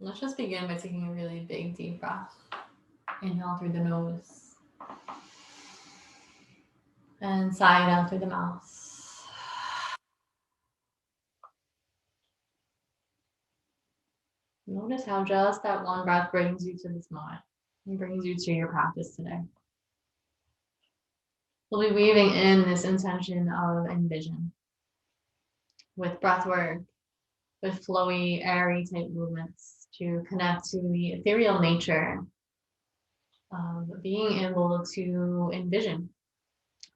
Let's just begin by taking a really big, deep breath. Inhale through the nose. And sigh out through the mouth. Notice how just that one breath brings you to this moment and brings you to your practice today. We'll be weaving in this intention of envision with breath work, with flowy, airy type movements to connect to the ethereal nature of being able to envision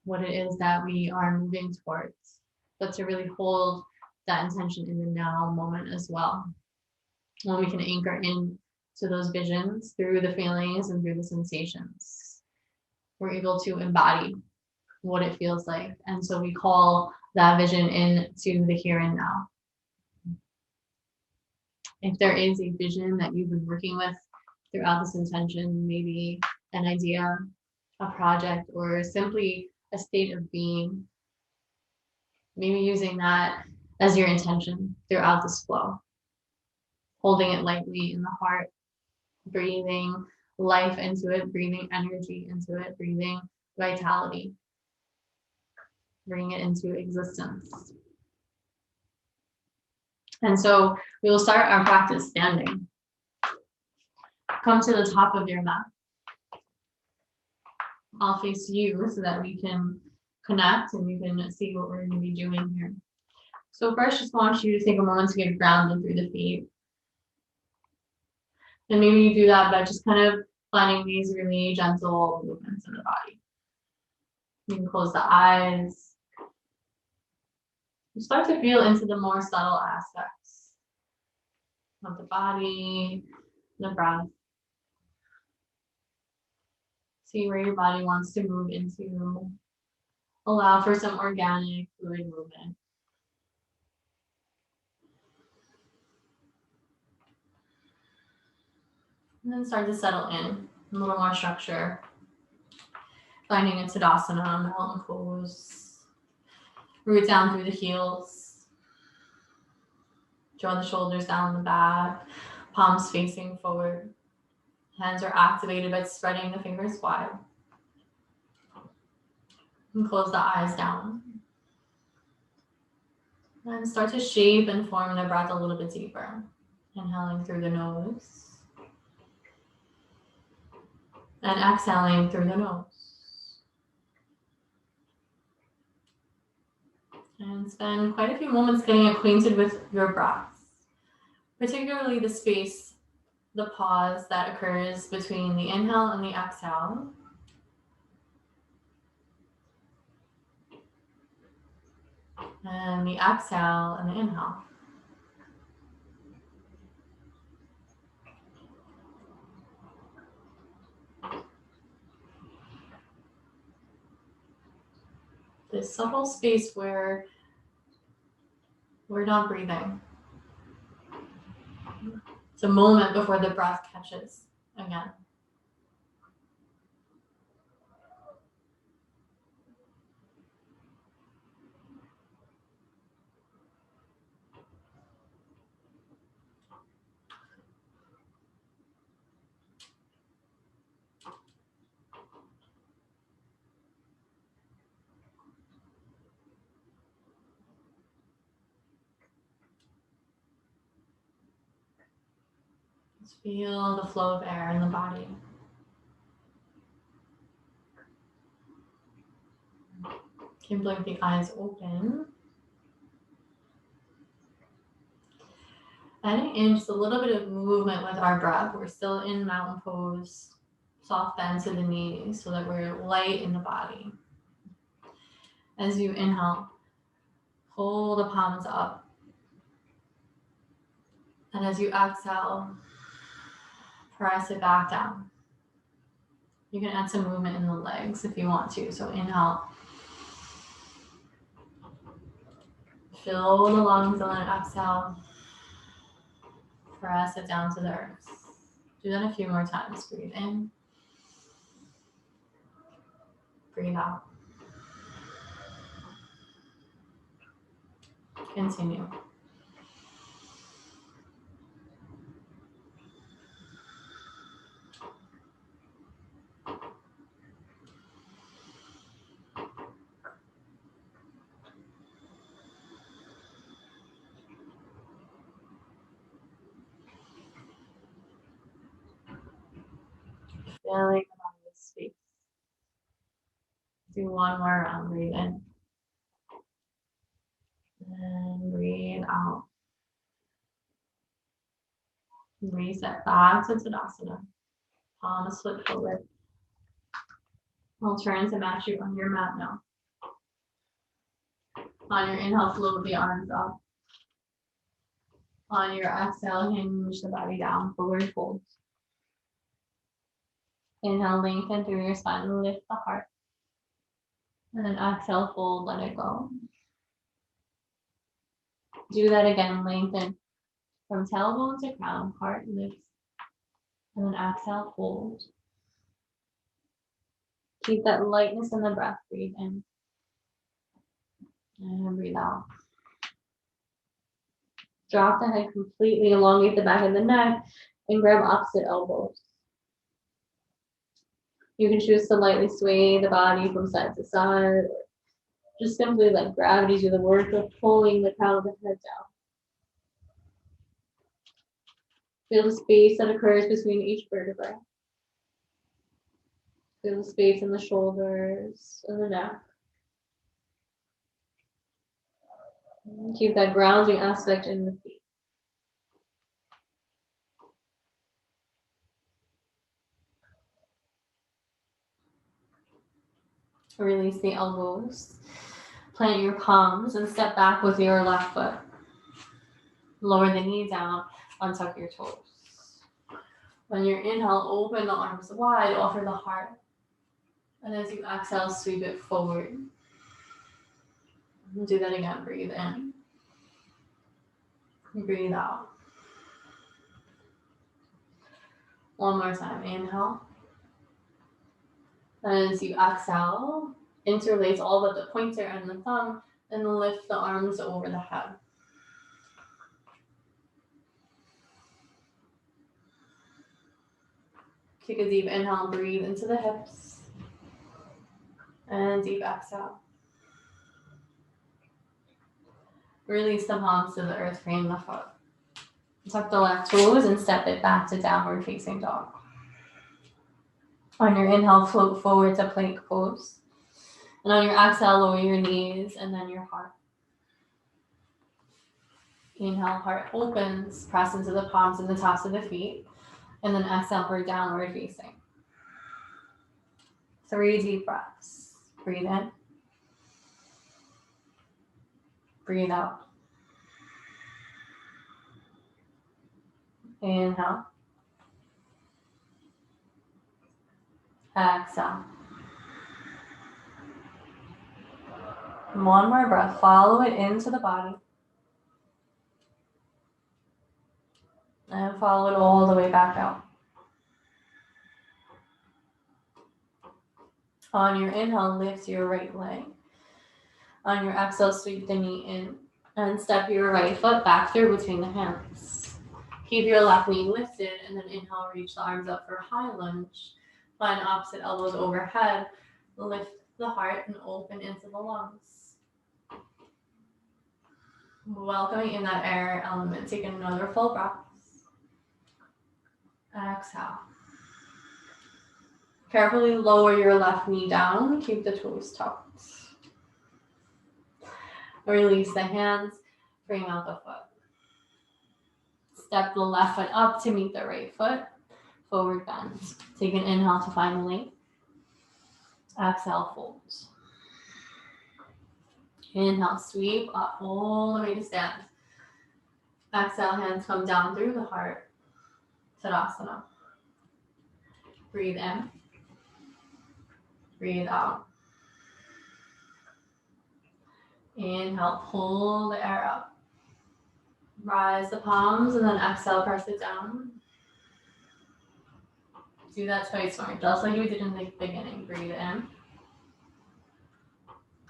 what it is that we are moving towards, but to really hold that intention in the now moment as well. When we can anchor in to those visions through the feelings and through the sensations, we're able to embody what it feels like. And so we call that vision into the here and now. If there is a vision that you've been working with throughout this intention, maybe an idea, a project, or simply a state of being, maybe using that as your intention throughout this flow, holding it lightly in the heart, breathing life into it, breathing energy into it, breathing vitality, bringing it into existence. And so we will start our practice standing. Come to the top of your mat. I'll face you so that we can connect and you can see what we're going to be doing here. So first, just want you to take a moment to get grounded through the feet. And maybe you do that by just kind of finding these really gentle movements in the body. You can close the eyes. You start to feel into the more subtle aspects of the body, the breath. See where your body wants to move into. Allow for some organic fluid movement. And then start to settle in, a little more structure. Finding a Tadasana, mountain pose. Root down through the heels. Draw the shoulders down the back, palms facing forward. Hands are activated by spreading the fingers wide. And close the eyes down. And start to shape and form the breath a little bit deeper. Inhaling through the nose. And exhaling through the nose. And spend quite a few moments getting acquainted with your breath, particularly the space, the pause that occurs between the inhale and the exhale. And the exhale and the inhale. This subtle space where we're not breathing. It's a moment before the breath catches again. Just feel the flow of air in the body. You can blink the eyes open. Adding in just a little bit of movement with our breath. We're still in mountain pose. Soft bend to the knees so that we're light in the body. As you inhale, hold the palms up. And as you exhale, press it back down. You can add some movement in the legs if you want to. So inhale. Fill the lungs and then exhale. Press it down to the earth. Do that a few more times. Breathe in. Breathe out. Continue. filling the body with space. Do one more round. Breathe in. And breathe out. Reset back to Tadasana. Palms flip forward. We'll turn to match you on your mat now. On your inhale, float the arms up. On your exhale, hinge the body down, forward fold. Inhale, lengthen through your spine, lift the heart. And then exhale, fold, let it go. Do that again, lengthen from tailbone to crown, heart lifts. And then exhale, fold. Keep that lightness in the breath, breathe in. And breathe out. Drop the head completely, elongate the back of the neck, and grab opposite elbows. You can choose to lightly sway the body from side to side, or just simply let gravity do the work of pulling the crown of the head down. Feel the space that occurs between each vertebrae. Feel the space in the shoulders and the neck. Keep that grounding aspect in the feet. Release the elbows. Plant your palms and step back with your left foot. Lower the knee down, untuck your toes. When you inhale, open the arms wide, offer the heart. And as you exhale, sweep it forward. Do that again, breathe in. Breathe out. One more time, inhale. As you exhale, interlace all but the pointer and the thumb, and lift the arms over the head. Take a deep inhale, breathe into the hips. And deep exhale. Release the palms to the earth, frame the foot. Tuck the left toes and step it back to downward facing dog. On your inhale, float forward to plank pose. And on your exhale, lower your knees and then your heart. Inhale, heart opens, press into the palms and the tops of the feet. And then exhale for downward facing. 3 deep breaths. Breathe in. Breathe out. Inhale. Exhale. One more breath. Follow it into the body. And follow it all the way back out. On your inhale, lift your right leg. On your exhale, sweep the knee in. And step your right foot back through between the hands. Keep your left knee lifted, and then inhale, reach the arms up for high lunge. Find opposite elbows overhead. Lift the heart and open into the lungs. Welcoming in that air element. Take another full breath. Exhale. Carefully lower your left knee down. Keep the toes tucked. Release the hands. Bring out the foot. Step the left foot up to meet the right foot. Forward bend. Take an inhale to find the length. Exhale, fold. Inhale, sweep up all the way to stand. Exhale, hands come down through the heart. Tadasana. Breathe in. Breathe out. Inhale, pull the air up. Rise the palms and then exhale, press it down. Do that twice more, just like we did in the beginning. Breathe in.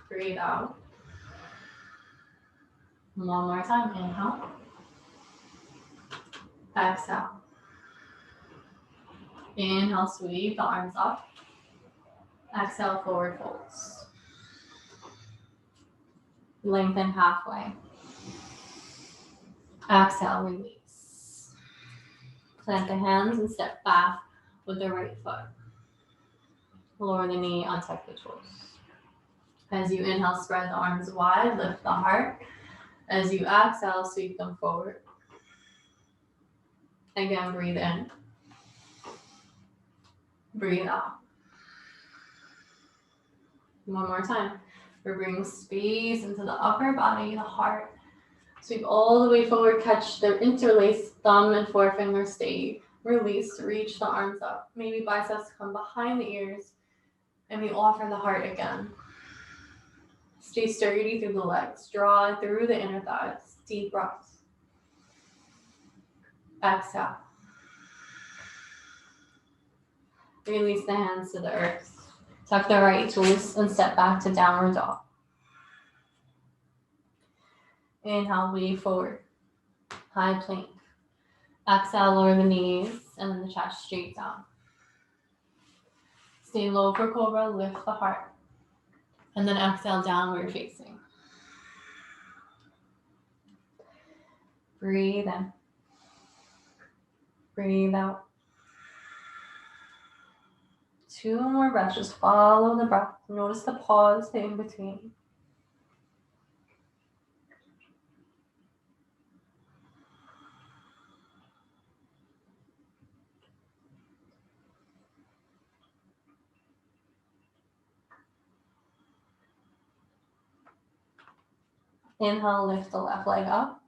Breathe out. One more time. Inhale. Exhale. Inhale, sweep the arms up. Exhale, forward folds. Lengthen halfway. Exhale, release. Plant the hands and step back with the right foot. Lower the knee, untuck the toes. As you inhale, spread the arms wide, lift the heart. As you exhale, sweep them forward. Again, breathe in. Breathe out. One more time. We're bringing space into the upper body, the heart. Sweep all the way forward, catch the interlaced thumb and forefinger, stay. Release, reach the arms up. Maybe biceps come behind the ears. And we offer the heart again. Stay sturdy through the legs. Draw through the inner thighs. Deep breaths. Exhale. Release the hands to the earth. Tuck the right toes and step back to downward dog. Inhale, wave forward. High plank. Exhale, lower the knees and then the chest straight down. Stay low for cobra, lift the heart. And then exhale, downward facing. Breathe in. Breathe out. 2 more breaths. Just follow the breath. Notice the pause, the in between. Inhale, lift the left leg up.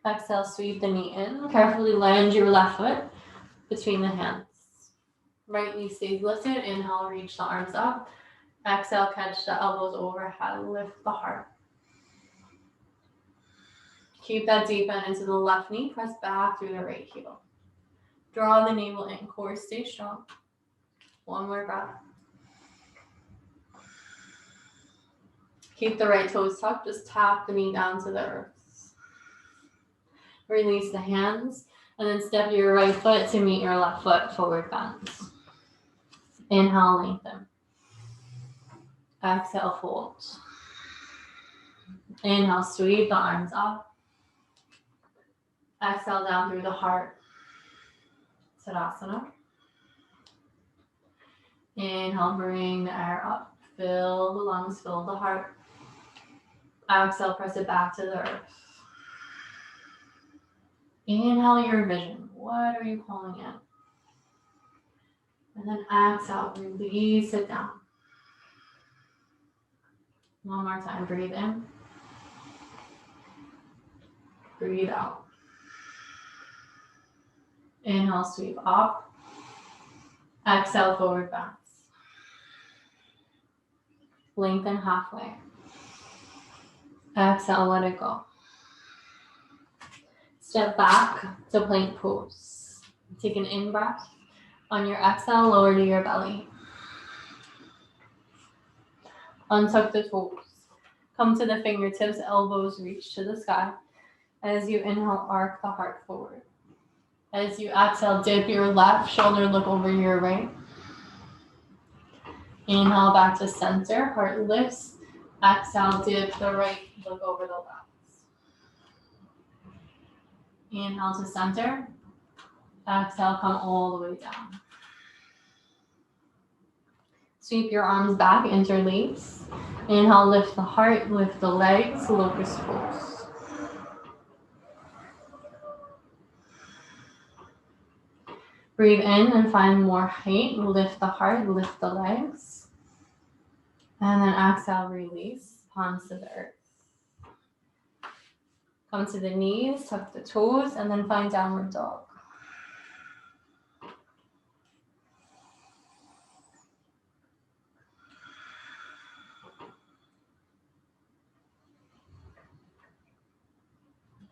Exhale, sweep the knee in. Carefully land your left foot between the hands. Right knee stays lifted. Inhale, reach the arms up. Exhale, catch the elbows overhead. Lift the heart. Keep that deep bend into the left knee. Press back through the right heel. Draw the navel in. Core, stay strong. One more breath. Keep the right toes tucked. Just tap the knee down to the earth. Release the hands and then step your right foot to meet your left foot, forward bend. Inhale, lengthen. Exhale, fold. Inhale, sweep the arms up. Exhale, down through the heart. Tadasana. Inhale, bring the air up. Fill the lungs, fill the heart. Exhale, press it back to the earth. Inhale your vision. What are you calling in? And then exhale, release it down. One more time, breathe in. Breathe out. Inhale, sweep up. Exhale, forward bounce. Lengthen halfway. Exhale, let it go. Step back to plank pose. Take an in-breath. On your exhale, lower to your belly. Untuck the toes. Come to the fingertips, elbows reach to the sky. As you inhale, arc the heart forward. As you exhale, dip your left shoulder, look over your right. Inhale back to center, heart lifts. Exhale, dip the right, look over the left. Inhale to center. Exhale, come all the way down. Sweep your arms back, interlace. Inhale, lift the heart, lift the legs, locust pose. Breathe in and find more height. Lift the heart, lift the legs. And then exhale, release, palms to the earth. Come to the knees, tuck the toes, and then find downward dog.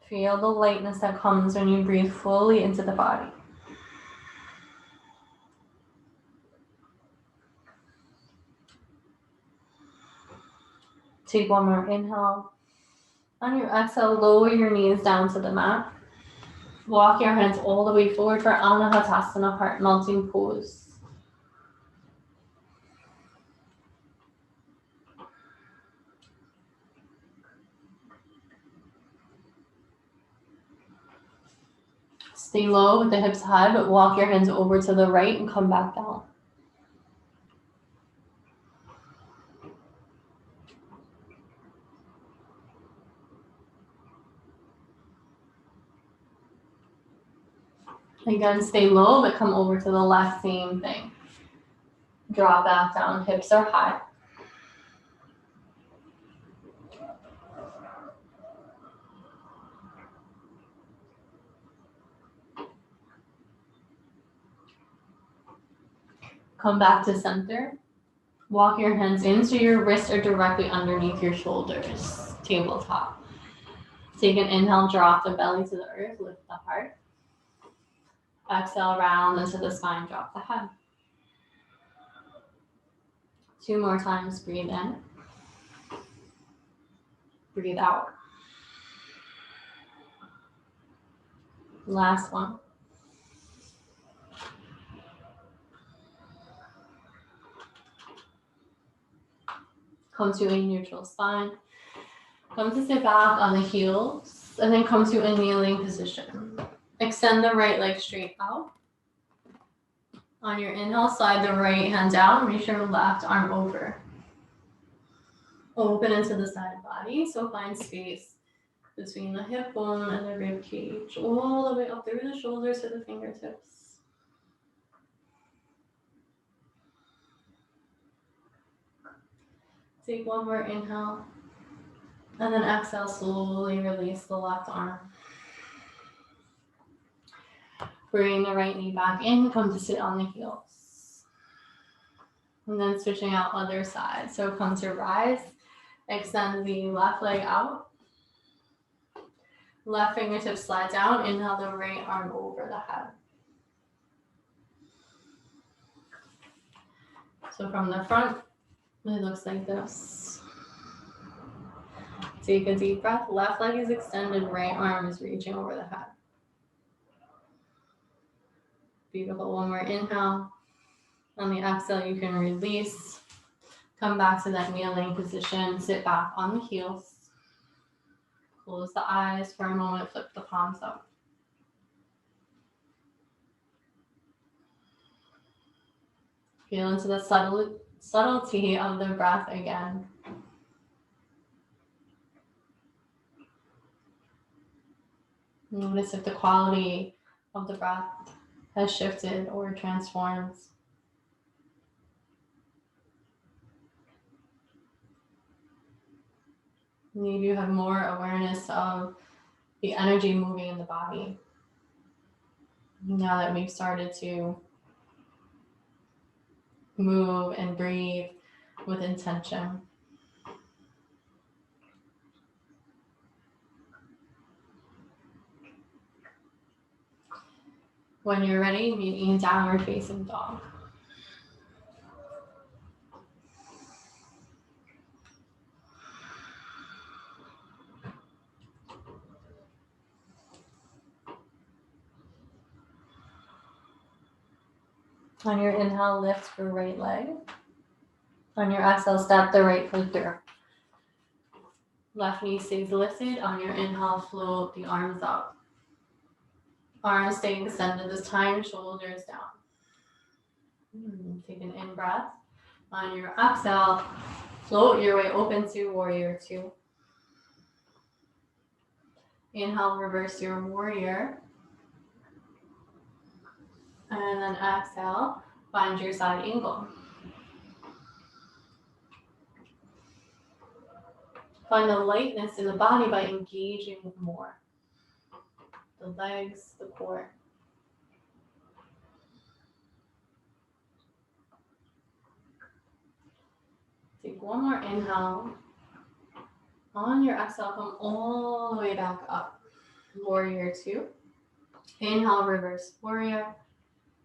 Feel the lightness that comes when you breathe fully into the body. Take one more inhale. On your exhale, lower your knees down to the mat. Walk your hands all the way forward for Anahatasana, heart melting pose. Stay low with the hips high, but walk your hands over to the right and come back down. Again, stay low, but come over to the left, same thing. Draw back down, hips are high. Come back to center. Walk your hands in so your wrists are directly underneath your shoulders, tabletop. Take an inhale, drop the belly to the earth, lift the heart. Exhale, round into the spine, drop the head. 2 more times, breathe in. Breathe out. Last one. Come to a neutral spine. Come to sit back on the heels, and then come to a kneeling position. Extend the right leg straight out. On your inhale, slide the right hand down, reach your left arm over. Open into the side body, so find space between the hip bone and the rib cage, all the way up through the shoulders to the fingertips. Take one more inhale, and then exhale, slowly release the left arm. Bring the right knee back in, come to sit on the heels. And then switching out other side. So come to rise, extend the left leg out. Left fingertips slide down, inhale the right arm over the head. So from the front, it looks like this. Take a deep breath, left leg is extended, right arm is reaching over the head. Beautiful, one more inhale. On the exhale, you can release. Come back to that kneeling position, sit back on the heels. Close the eyes for a moment, flip the palms up. Feel into the subtlety of the breath again. Notice if the quality of the breath has shifted or transformed. Maybe you have more awareness of the energy moving in the body. Now that we've started to move and breathe with intention. When you're ready, meet in downward facing dog. On your inhale, lift your right leg. On your exhale, step the right foot through. Left knee stays lifted. On your inhale, float the arms up. Arms staying extended this time, shoulders down. Take an in breath. On your exhale, float your way open to warrior two. Inhale, reverse your warrior. And then exhale, find your side angle. Find the lightness in the body by engaging more. The legs, the core. Take one more inhale. On your exhale, come all the way back up. Warrior two. Inhale, reverse warrior.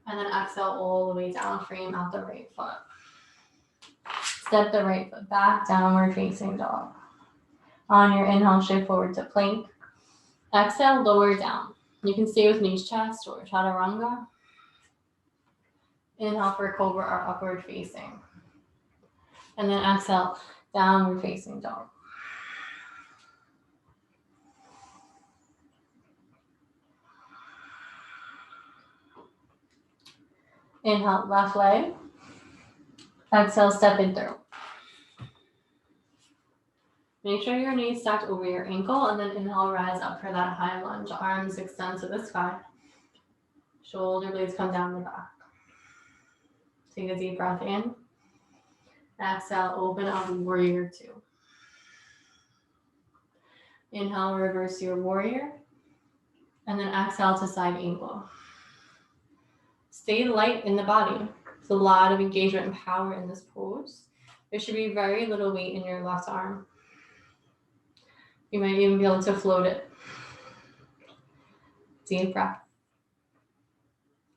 And then exhale all the way down, frame out the right foot. Step the right foot back, downward facing dog. On your inhale, shift forward to plank. Exhale, lower down. You can stay with knees, chest, or chaturanga. Inhale for cobra or upward facing. And then exhale, downward facing dog. Inhale, left leg. Exhale, step in through. Make sure your knees stacked over your ankle, and then inhale, rise up for that high lunge. Arms extend to the sky. Shoulder blades come down the back. Take a deep breath in. Exhale, open up, warrior two. Inhale, reverse your warrior. And then exhale to side angle. Stay light in the body. There's a lot of engagement and power in this pose. There should be very little weight in your left arm. You might even be able to float it. Deep breath.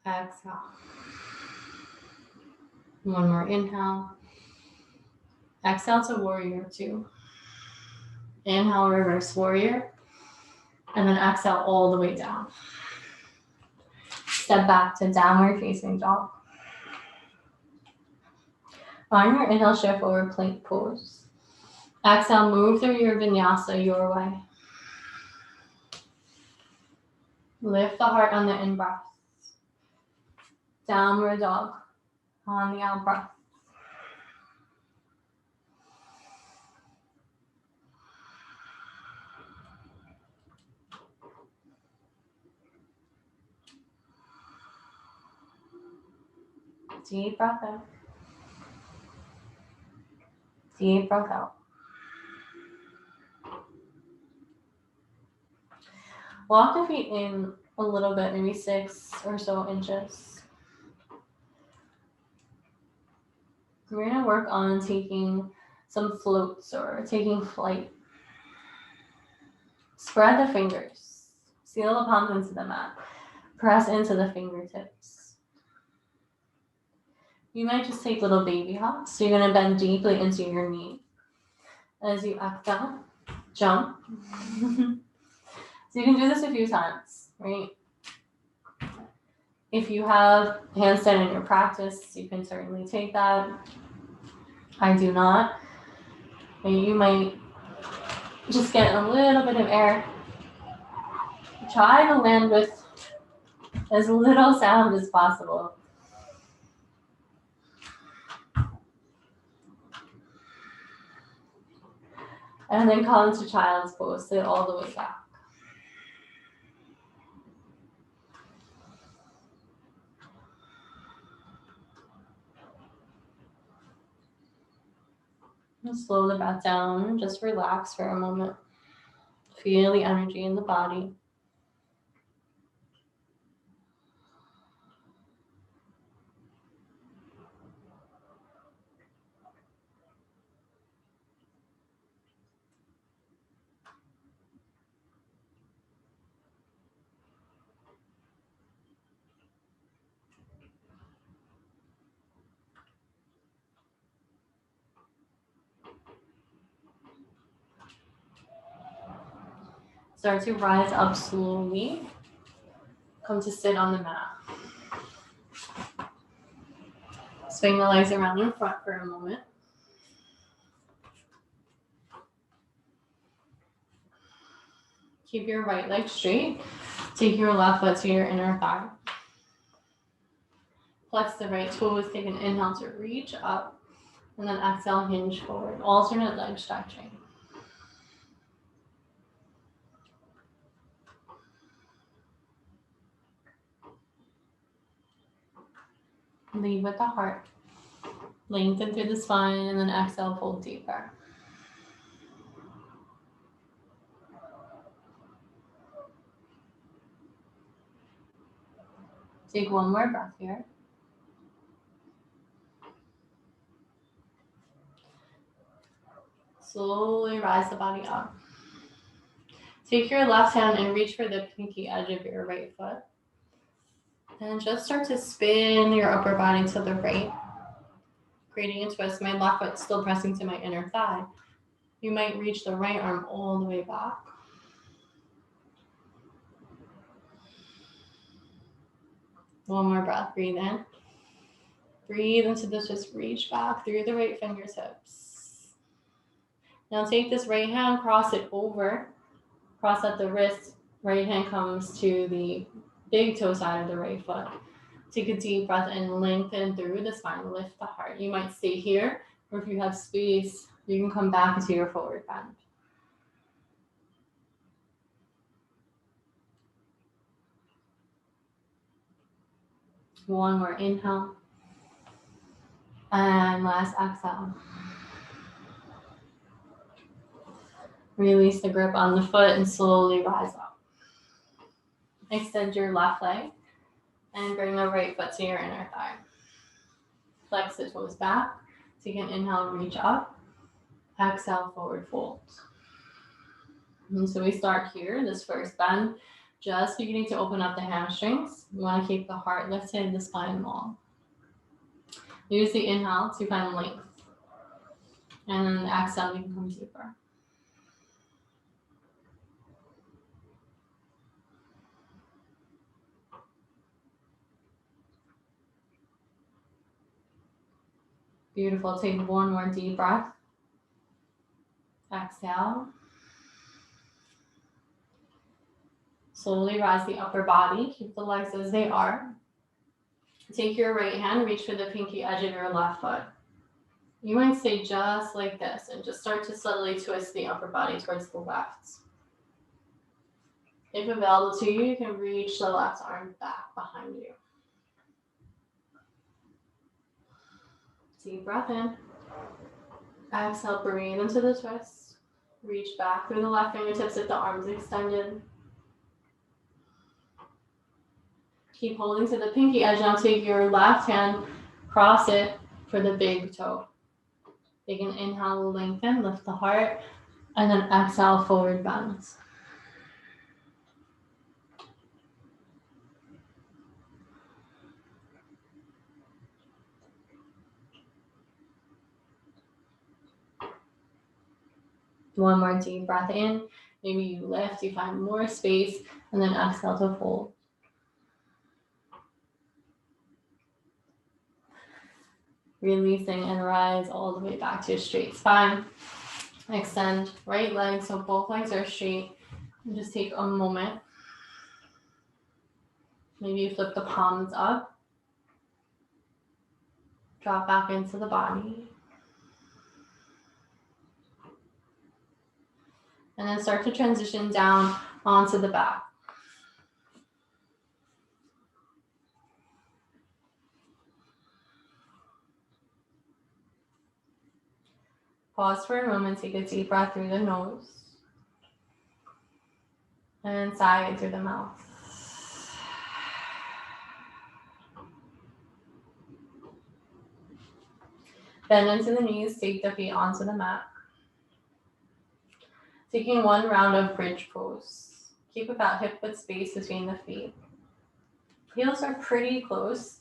Exhale. One more inhale. Exhale to warrior two. Inhale, reverse warrior. And then exhale all the way down. Step back to downward facing dog. On your inhale, shift forward plank pose. Exhale, move through your vinyasa your way. Lift the heart on the in-breath. Downward dog on the out-breath. Deep breath in. Deep breath out. Walk the feet in a little bit, maybe 6 or so inches. We're going to work on taking some floats or taking flight. Spread the fingers. Seal the palms into the mat. Press into the fingertips. You might just take little baby hops. So you're going to bend deeply into your knee. As you exhale, jump. So you can do this a few times, right? If you have handstand in your practice, you can certainly take that. I do not. And you might just get a little bit of air. Try to land with as little sound as possible. And then come into child's pose, sit all the way back. And slow the breath down, just relax for a moment. Feel the energy in the body. Start to rise up slowly. Come to sit on the mat. Swing the legs around in front for a moment. Keep your right leg straight. Take your left foot to your inner thigh. Flex the right toes. Take an inhale to reach up. And then exhale, hinge forward. Alternate leg stretching. Lead with the heart. Lengthen through the spine and then exhale, fold deeper. Take one more breath here. Slowly rise the body up. Take your left hand and reach for the pinky edge of your right foot. And just start to spin your upper body to the right, creating a twist. My left foot still pressing to my inner thigh. You might reach the right arm all the way back. One more breath, breathe in. Breathe into the twist, reach back through the right fingertips. Now take this right hand, cross it over, cross at the wrist. Right hand comes to the big toe side of the right foot. Take a deep breath and lengthen through the spine. Lift the heart. You might stay here, or if you have space, you can come back into your forward bend. One more inhale. And last exhale. Release the grip on the foot and slowly rise up. Extend your left leg and bring the right foot to your inner thigh. Flex the toes back. So you can inhale, reach up. Exhale, forward fold. And so we start here, this first bend, just beginning to open up the hamstrings. You want to keep the heart lifted, the spine long. Use the inhale to find length. And then the exhale, you can come deeper. Beautiful. Take one more deep breath. Exhale. Slowly rise the upper body. Keep the legs as they are. Take your right hand, reach for the pinky edge of your left foot. You might stay just like this and just start to subtly twist the upper body towards the left. If available to you, you can reach the left arm back behind you. Deep breath in. Exhale, breathe into the twist. Reach back through the left fingertips if the arms extended. Keep holding to the pinky edge. Now take your left hand, cross it for the big toe. Take an inhale, lengthen, lift the heart, and then exhale, forward bend. One more deep breath in. Maybe you lift, you find more space, and then exhale to fold. Releasing and rise all the way back to a straight spine. Extend right leg so both legs are straight. And just take a moment. Maybe you flip the palms up. Drop back into the body. And then start to transition down onto the back. Pause for a moment, take a deep breath through the nose. And sigh through the mouth. Bend into the knees, take the feet onto the mat. Taking one round of bridge pose. Keep about hip-width space between the feet. Heels are pretty close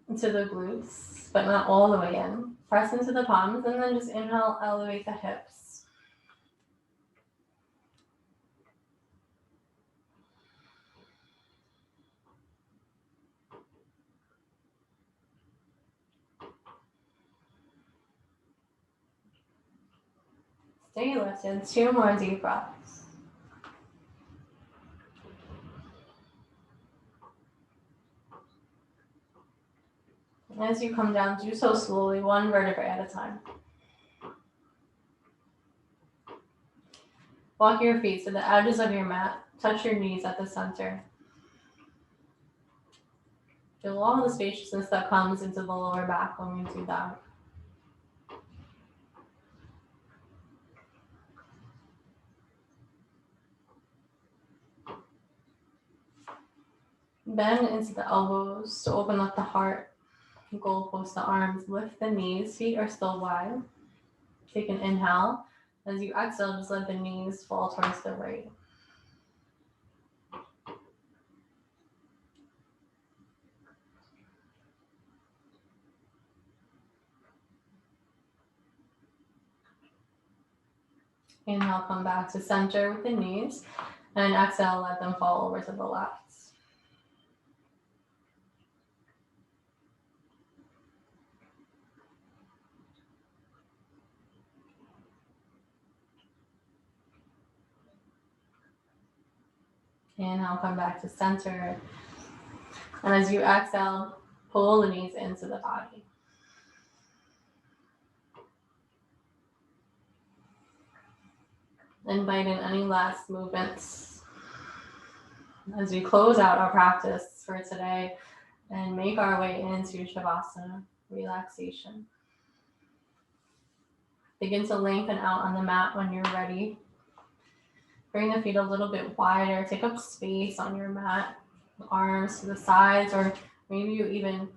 to the glutes, but not all the way in. Press into the palms and then just inhale, elevate the hips. Stay lifted. 2 more deep breaths. As you come down, do so slowly, one vertebrae at a time. Walk your feet to the edges of your mat. Touch your knees at the center. Feel all the spaciousness that comes into the lower back when we do that. Bend into the elbows to open up the heart. Goalpost the arms, lift the knees, feet are still wide. Take an inhale. As you exhale, just let the knees fall towards the right. Inhale, come back to center with the knees, and exhale, let them fall over to the left. Inhale, come back to center. And as you exhale, pull the knees into the body. Invite in any last movements. as we close out our practice for today and make our way into Shavasana, relaxation. Begin to lengthen out on the mat when you're ready. Bring the feet a little bit wider. Take up space on your mat. Arms to the sides, or maybe you even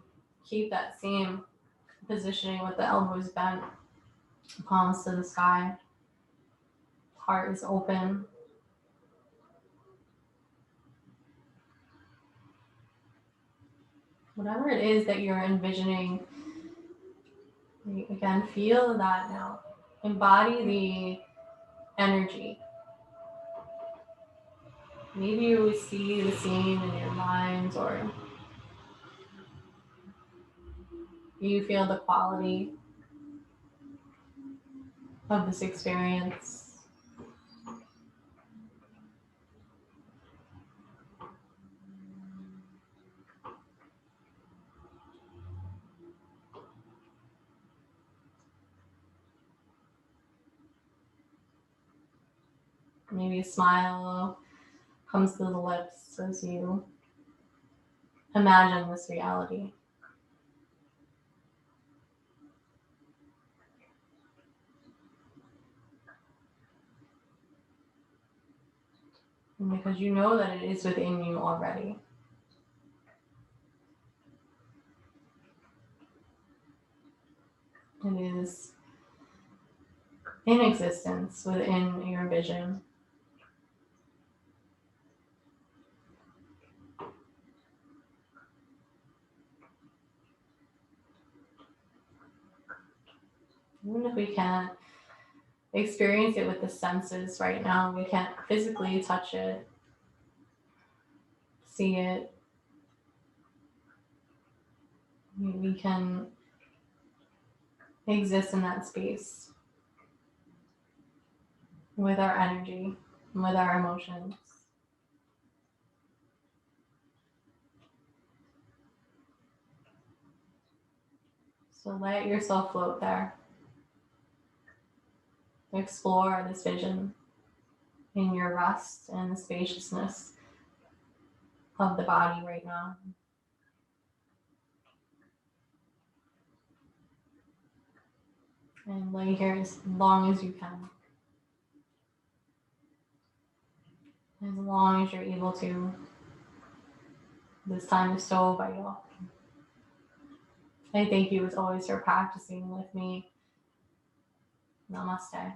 keep that same positioning with the elbows bent, palms to the sky. Heart is open. Whatever it is that you're envisioning, again, feel that now. Embody the energy. Maybe you see the scene in your mind, or you feel the quality of this experience. Maybe a smile comes to the lips as you imagine this reality. And because you know that it is within you already. It is in existence within your vision. Even if we can't experience it with the senses right now, we can't physically touch it, see it. We can exist in that space with our energy, with our emotions. So let yourself float there. Explore this vision in your rest and the spaciousness of the body right now. And lay here as long as you can. As long as you're able to. This time is so vital. I thank you as always for practicing with me. Namaste.